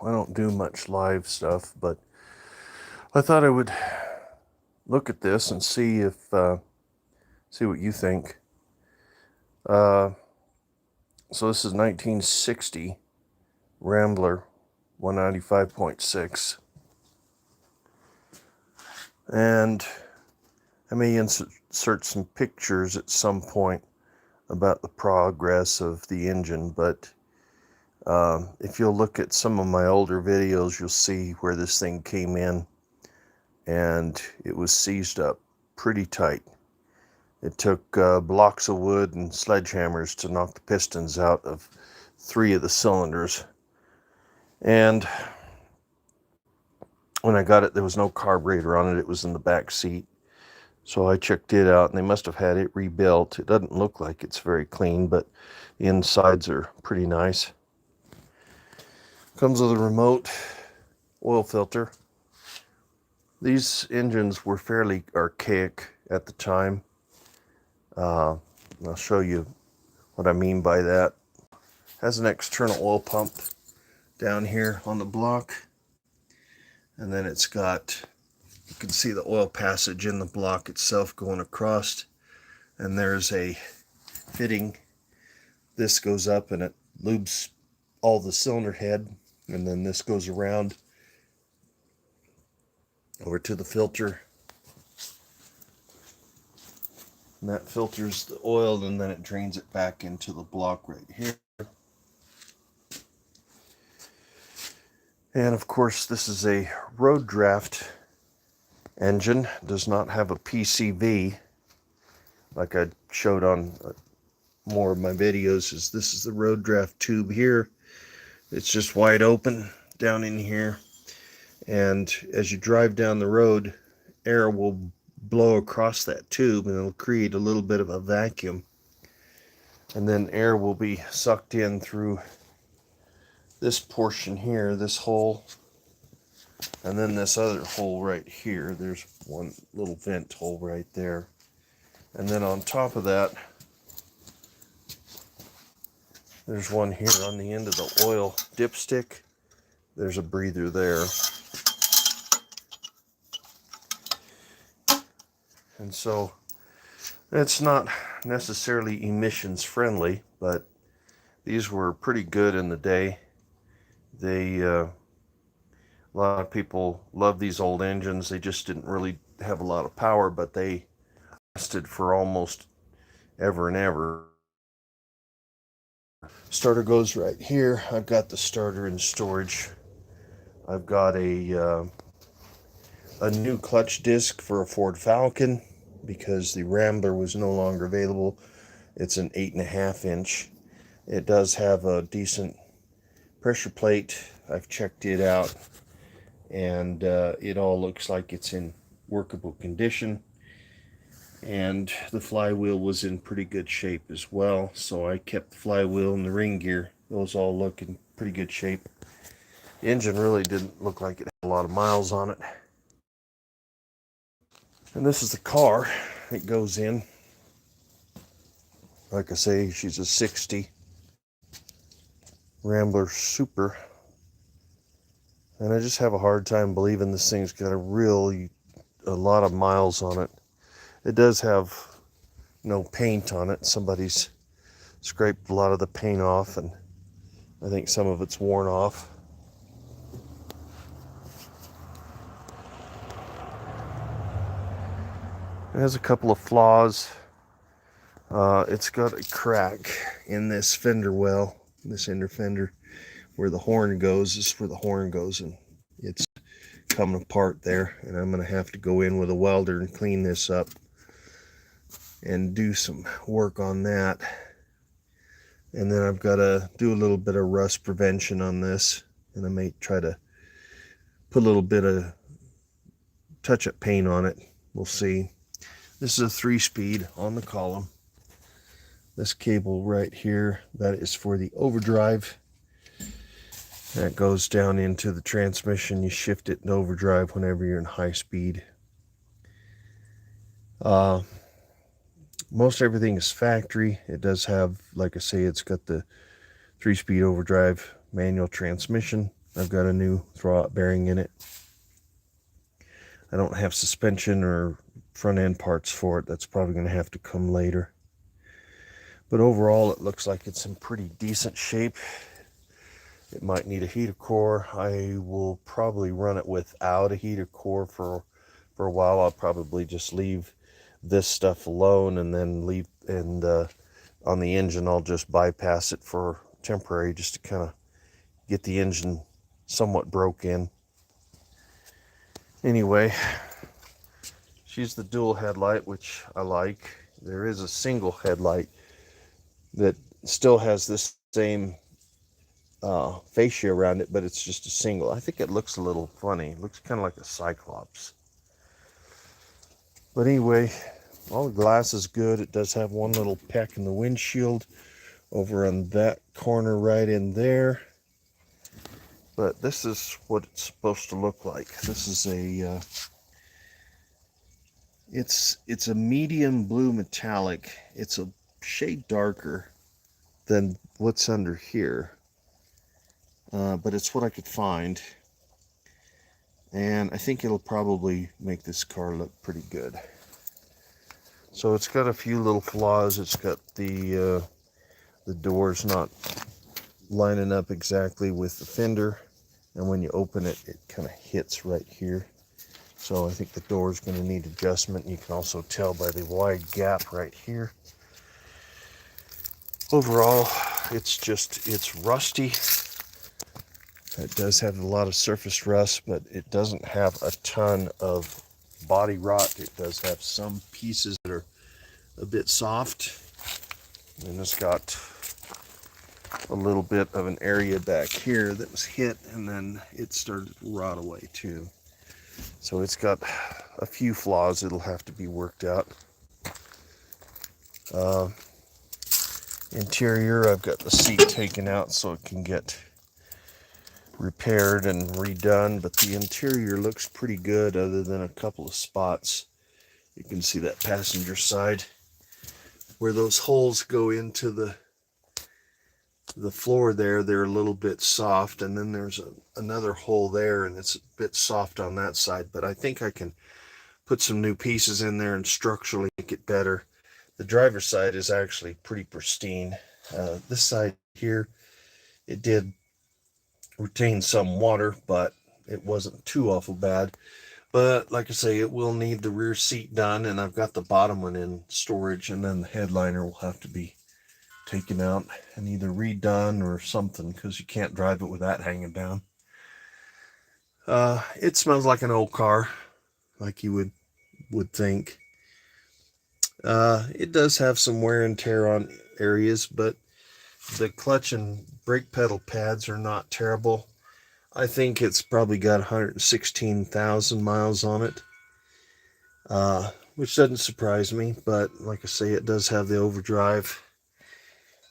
I don't do much live stuff, but I thought I would look at this and see what you think. So this is 1960 Rambler 195.6, and I may insert some pictures at some point about the progress of the engine, but if you'll look at some of my older videos, you'll see where this thing came in, and it was seized up pretty tight. It took blocks of wood and sledgehammers to knock the pistons out of 3 of the cylinders. And when I got it, there was no carburetor on it. It was in the back seat. So I checked it out, and they must have had it rebuilt. It doesn't look like it's very clean, but the insides are pretty nice. Comes with a remote oil filter. These engines were fairly archaic at the time. I'll show you what I mean by that. Has an external oil pump down here on the block, and then it's got, you can see the oil passage in the block itself going across, and there's a fitting. This goes up and it lubes all the cylinder head, and then this goes around over to the filter, and that filters the oil, and then it drains it back into the block right here. And of course, this is a road draft engine. Does not have a PCV like I showed on more of my videos. This is the road draft tube here. It's just wide open down in here, and as you drive down the road, air will blow across that tube, and it'll create a little bit of a vacuum, and then air will be sucked in through this portion here, this hole, and then this other hole right here. There's one little vent hole right there, and then on top of that, there's one here on the end of the oil dipstick. There's a breather there. And so it's not necessarily emissions friendly, but these were pretty good in the day. A lot of people love these old engines. They just didn't really have a lot of power, but they lasted for almost ever and ever. Starter goes right here. I've got the starter in storage. I've got a new clutch disc for a Ford Falcon because the Rambler was no longer available. It's an 8.5 inch. It does have a decent pressure plate. I've checked it out, and it all looks like it's in workable condition, and the flywheel was in pretty good shape as well, so I kept the flywheel and the ring gear. Those all look in pretty good shape. The engine really didn't look like it had a lot of miles on it. And this is the car it goes in. Like I say, she's a 60 Rambler Super, and I just have a hard time believing this thing's got a lot of miles on it. It does have no paint on it. Somebody's scraped a lot of the paint off, and I think some of it's worn off. It has a couple of flaws. It's got a crack in this fender well, this inner fender, where the horn goes. This is where the horn goes, and it's coming apart there, and I'm going to have to go in with a welder and clean this up and do some work on that. And then I've got to do a little bit of rust prevention on this, and I may try to put a little bit of touch-up paint on it. We'll see. This is a 3-speed on the column. This cable right here, that is for the overdrive. That goes down into the transmission. You shift it in overdrive whenever you're in high speed. Most everything is factory. It does have, like I say, it's got the 3-speed overdrive manual transmission. I've got a new throwout bearing in it. I don't have suspension or front end parts for it. That's probably going to have to come later. But overall, it looks like it's in pretty decent shape. It might need a heater core. I will probably run it without a heater core for a while. I'll probably just leave this stuff alone, and then leave, and on the engine I'll just bypass it for temporary, just to kind of get the engine somewhat broke in. Anyway, she's the dual headlight, which I like. There is a single headlight that still has this same fascia around it, but it's just a single. I think it looks a little funny. It looks kind of like a Cyclops. But anyway, all the glass is good. It does have one little peck in the windshield over on that corner right in there. But this is what it's supposed to look like. This is a it's a medium blue metallic. It's a shade darker than what's under here, but it's what I could find, and I think it'll probably make this car look pretty good. So it's got a few little flaws. It's got the doors not lining up exactly with the fender, and when you open it, it kind of hits right here. So I think the door is going to need adjustment. You can also tell by the wide gap right here. Overall, it's rusty. It does have a lot of surface rust, but it doesn't have a ton of body rot. It does have some pieces that are a bit soft, and it's got a little bit of an area back here that was hit, and then it started to rot away too. So it's got a few flaws that'll have to be worked out. Interior, I've got the seat taken out so it can get repaired and redone, but the interior looks pretty good other than a couple of spots. You can see that passenger side where those holes go into the floor there. They're a little bit soft, and then there's another hole there, and it's a bit soft on that side, but I think I can put some new pieces in there and structurally make it better. The driver's side is actually pretty pristine. This side here, it did retain some water, but it wasn't too awful bad. But like I say, it will need the rear seat done, and I've got the bottom one in storage, and then the headliner will have to be taken out and either redone or something, because you can't drive it with that hanging down. It smells like an old car, like you would think. It does have some wear and tear on areas, but the clutch and brake pedal pads are not terrible. I think it's probably got 116,000 miles on it, which doesn't surprise me, but like I say, it does have the overdrive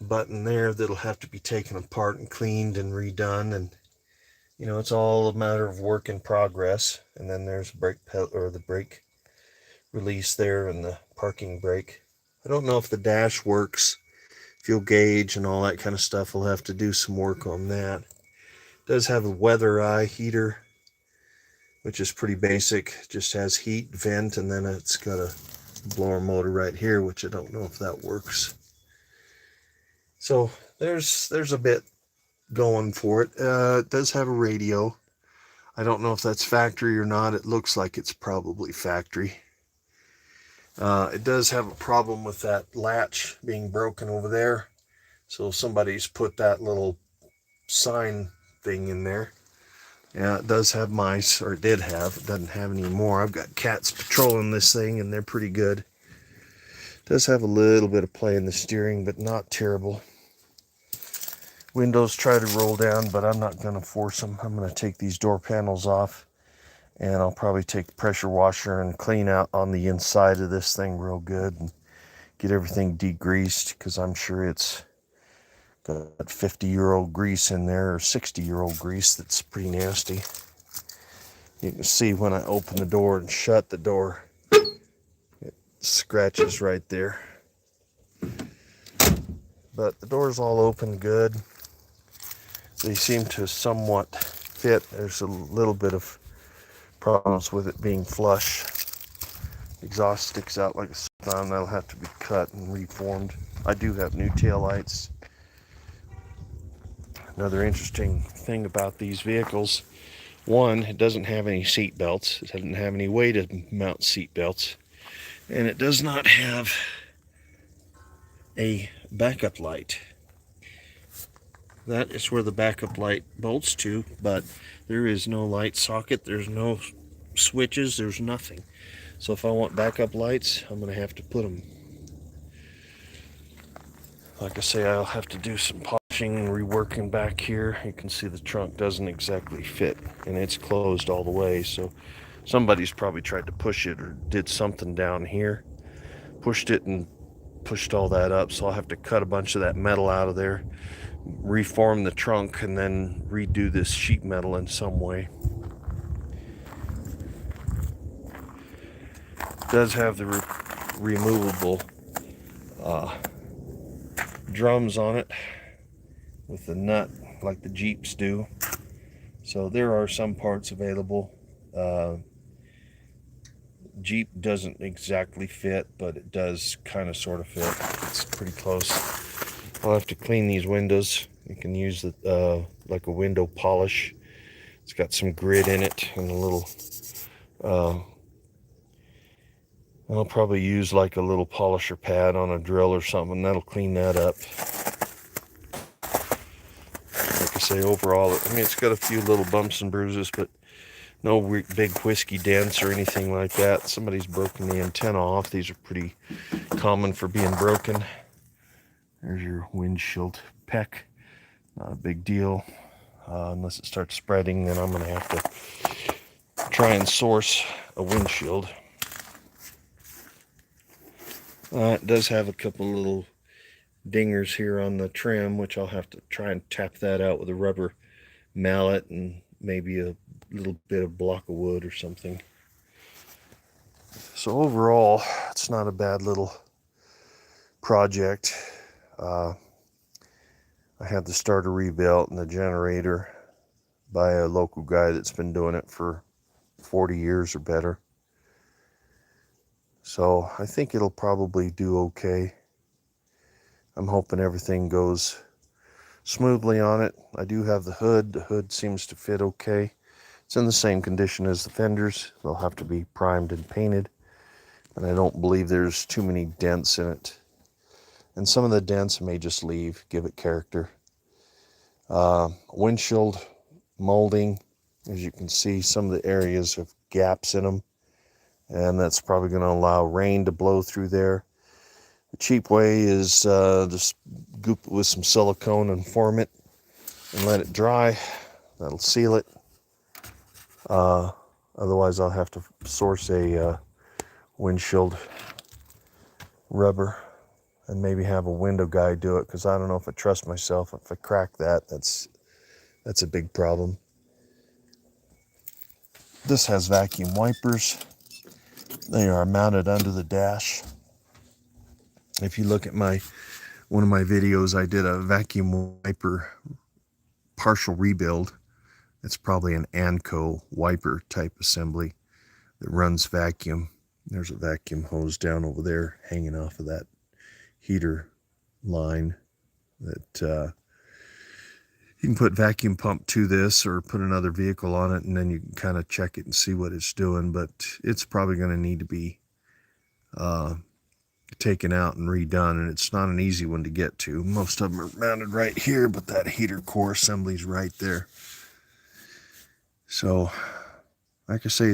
button there that'll have to be taken apart and cleaned and redone, and you know, it's all a matter of work in progress. And then there's brake pedal, or the brake release there, and the parking brake. I don't know if the dash works. Fuel gauge and all that kind of stuff, will have to do some work on that. It does have a weather eye heater, which is pretty basic. Just has heat, vent, and then it's got a blower motor right here, which I don't know if that works. So there's a bit going for it. It does have a radio. I don't know if that's factory or not. It looks like it's probably factory. It does have a problem with that latch being broken over there. So somebody's put that little sign thing in there. Yeah, it does have mice, or it did have. It doesn't have any more. I've got cats patrolling this thing, and they're pretty good. It does have a little bit of play in the steering, but not terrible. Windows try to roll down, but I'm not going to force them. I'm going to take these door panels off, and I'll probably take the pressure washer and clean out on the inside of this thing real good and get everything degreased, because I'm sure it's got 50-year-old grease in there, or 60-year-old grease that's pretty nasty. You can see when I open the door and shut the door, it scratches right there. But the door's all open good. They seem to somewhat fit. There's a little bit of problems with it being flush. Exhaust sticks out like a sore thumb. That'll have to be cut and reformed. I do have new tail lights. Another interesting thing about these vehicles, one, it doesn't have any seat belts. It doesn't have any way to mount seat belts. And it does not have a backup light. That is where the backup light bolts to, but there is no light socket. There's no switches. There's nothing. So if I want backup lights, I'm going to have to put them. Like I say, I'll have to do some polishing and reworking back here. You can see the trunk doesn't exactly fit, and it's closed all the way. So somebody's probably tried to push it or did something down here, pushed it and pushed all that up. So I'll have to cut a bunch of that metal out of there, reform the trunk, and then redo this sheet metal in some way. It does have the removable drums on it with the nut like the Jeeps do. So there are some parts available. Jeep doesn't exactly fit, but it does kind of sort of fit. It's pretty close. I'll have to clean these windows. You can use it like a window polish. It's got some grit in it and a little I'll probably use like a little polisher pad on a drill or something. That'll clean that up. Like I say, overall, I mean, it's got a few little bumps and bruises, but no big whiskey dents or anything like that. Somebody's broken the antenna off. These are pretty common for being broken. There's your windshield peck. Not a big deal. Unless it starts spreading, then I'm going to have to try and source a windshield. It does have a couple little dingers here on the trim, which I'll have to try and tap that out with a rubber mallet and maybe a little bit of block of wood or something. So overall, it's not a bad little project. I had the starter rebuilt and the generator by a local guy that's been doing it for 40 years or better. So I think it'll probably do okay. I'm hoping everything goes smoothly on it. I do have the hood. The hood seems to fit okay. It's in the same condition as the fenders. They'll have to be primed and painted. And I don't believe there's too many dents in it. And some of the dents may just leave, give it character. Windshield molding, as you can see, some of the areas have gaps in them. And that's probably going to allow rain to blow through there. The cheap way is just goop it with some silicone and form it and let it dry. That'll seal it. Otherwise, I'll have to source a windshield rubber and maybe have a window guy do it, because I don't know if I trust myself. If I crack that, that's a big problem. This has vacuum wipers. They are mounted under the dash. If you look at one of my videos, I did a vacuum wiper partial rebuild. It's probably an Anco wiper type assembly that runs vacuum. There's a vacuum hose down over there hanging off of that heater line that you can put vacuum pump to this or put another vehicle on it, and then you can kind of check it and see what it's doing. But it's probably going to need to be taken out and redone, and it's not an easy one to get to. Most of them are mounted right here, but that heater core assembly's right there. So, like I say,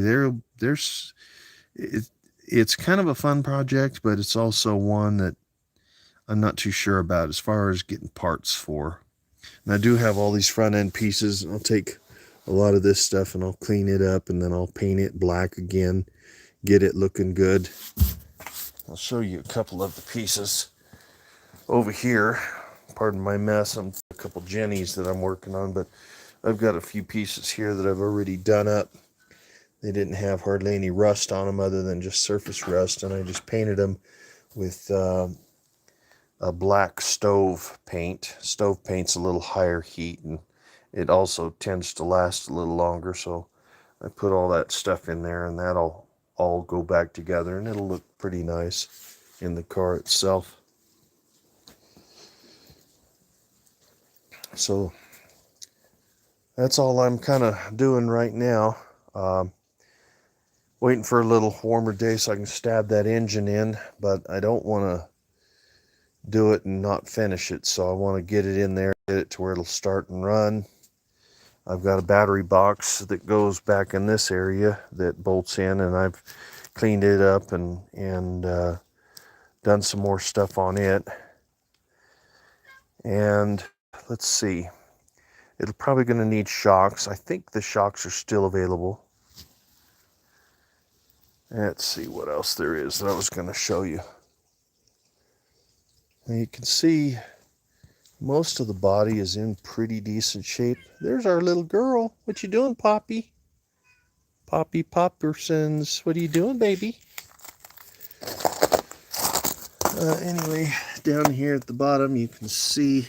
it's kind of a fun project, but it's also one that I'm not too sure about as far as getting parts for. And I do have all these front end pieces, and I'll take a lot of this stuff and I'll clean it up, and then I'll paint it black again, get it looking good. I'll show you a couple of the pieces over here. Pardon my mess. I'm a couple jennies that I'm working on, but I've got a few pieces here that I've already done up. They didn't have hardly any rust on them other than just surface rust, and I just painted them with a black stove paint. Stove paint's a little higher heat, and it also tends to last a little longer. So I put all that stuff in there, and that'll all go back together, and it'll look pretty nice in the car itself. So that's all I'm kind of doing right now. Waiting for a little warmer day so I can stab that engine in, but I don't want to do it and not finish it. So I want to get it in there, get it to where it'll start and run. I've got a battery box that goes back in this area that bolts in, and I've cleaned it up and done some more stuff on it. And let's see, it'll probably going to need shocks. I think the shocks are still available. Let's see what else there is that I was going to show you. Now you can see most of the body is in pretty decent shape. There's our little girl. What you doing, Poppy? Poppy Poppersons. What are you doing, baby? Anyway, down here at the bottom, you can see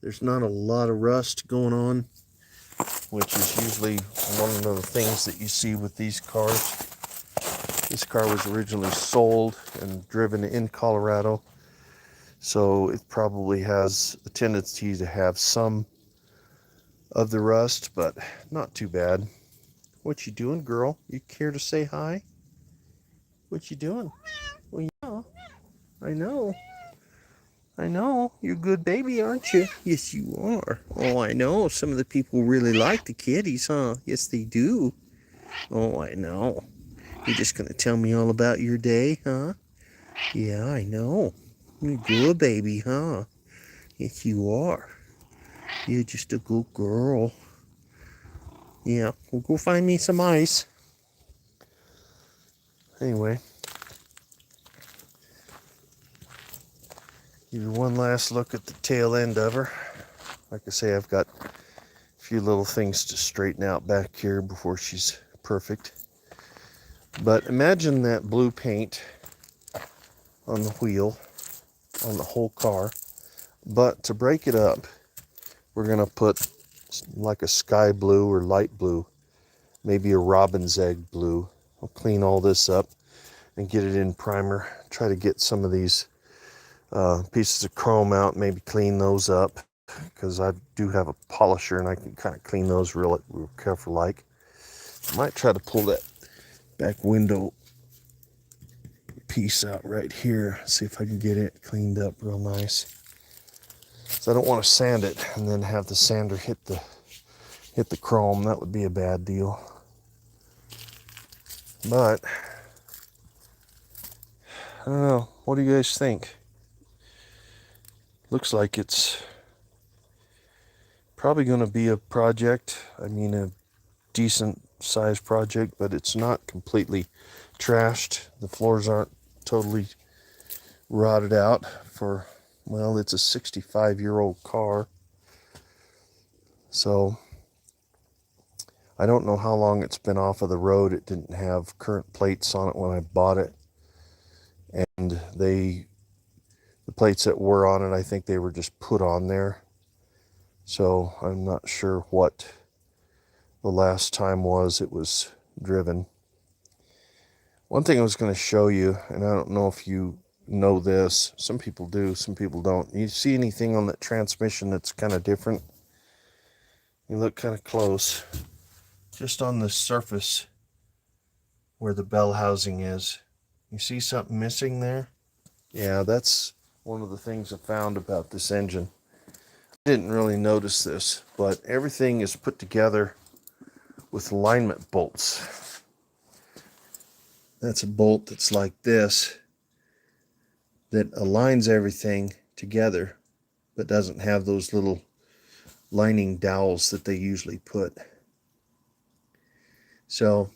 there's not a lot of rust going on, which is usually one of the things that you see with these cars. This car was originally sold and driven in Colorado, so it probably has a tendency to have some of the rust, but not too bad. What you doing, girl? You care to say hi? What you doing? Well, yeah, I know. I know. You're a good baby, aren't you? Yes, you are. Oh, I know. Some of the people really like the kitties, huh? Yes, they do. Oh, I know. You're just going to tell me all about your day, huh? Yeah, I know. You're a good baby, huh? Yes, you are. You're just a good girl. Yeah, we'll go find me some ice. Anyway, give you one last look at the tail end of her. Like I say, I've got a few little things to straighten out back here before she's perfect. But imagine that blue paint on the wheel, on the whole car. But to break it up, we're going to put like a sky blue or light blue, maybe a robin's egg blue. I'll clean all this up and get it in primer. Try to get some of these pieces of chrome out, maybe clean those up, because I do have a polisher and I can kind of clean those real careful like. I might try to pull that back window piece out right here, see if I can get it cleaned up real nice. So I don't want to sand it and then have the sander hit the chrome. That would be a bad deal. But I don't know. What do you guys think? Looks like it's probably going to be a project. I mean, a decent sized project, but it's not completely trashed. The floors aren't totally rotted out for, well, it's a 65-year-old car. So I don't know how long it's been off of the road. It didn't have current plates on it when I bought it. And the plates that were on it, I think they were just put on there. So I'm not sure what the last time was it was driven. One thing I was going to show you, and I don't know if you know this, some people do, some people don't. You see anything on that transmission that's kind of different? You look kind of close. Just on the surface where the bell housing is. You see something missing there? Yeah, that's one of the things I found about this engine. I didn't really notice this, but everything is put together with alignment bolts. That's a bolt that's like this that aligns everything together, but doesn't have those little lining dowels that they usually put. So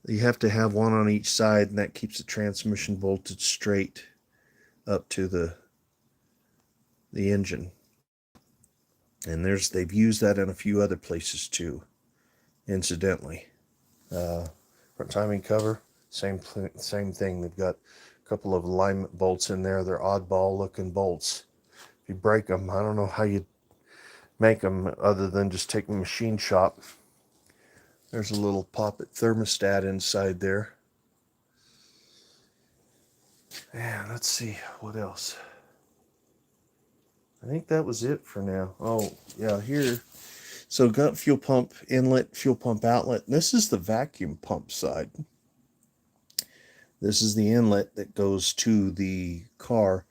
you have to have one on each side, and that keeps the transmission bolted straight up to the engine. And they've used that in a few other places too, incidentally. Front timing cover, same thing. They've got a couple of alignment bolts in there. They're oddball looking bolts. If you break them, I don't know how you make them other than just take them machine shop. There's a little poppet thermostat inside there. And let's see what else. I think that was it for now. Oh, yeah, here. So got fuel pump inlet, fuel pump outlet. This is the vacuum pump side. This is the inlet that goes to the car.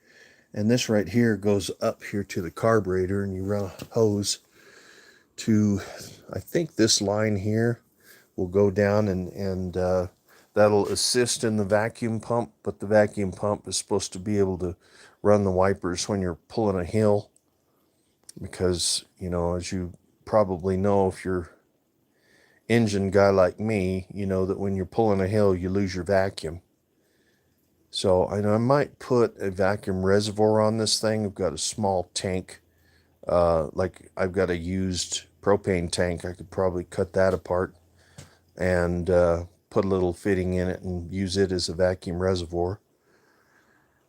And this right here goes up here to the carburetor, and you run a hose to, I think this line here will go down, and that'll assist in the vacuum pump, but the vacuum pump is supposed to be able to run the wipers when you're pulling a hill, because, you know, as you probably know, if you're engine guy like me, you know that when you're pulling a hill, you lose your vacuum. So I know I might put a vacuum reservoir on this thing. I've got a small tank, like I've got a used propane tank. I could probably cut that apart and put a little fitting in it and use it as a vacuum reservoir.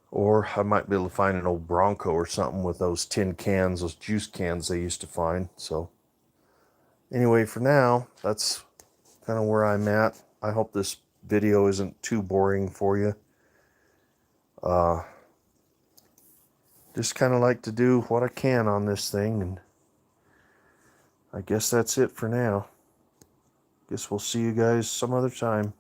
Or I might be able to find an old Bronco or something with those tin cans, those juice cans they used to find. So anyway, for now, that's kind of where I'm at. I hope this video isn't too boring for you. Just kind of like to do what I can on this thing, and I guess that's it for now. Guess we'll see you guys some other time.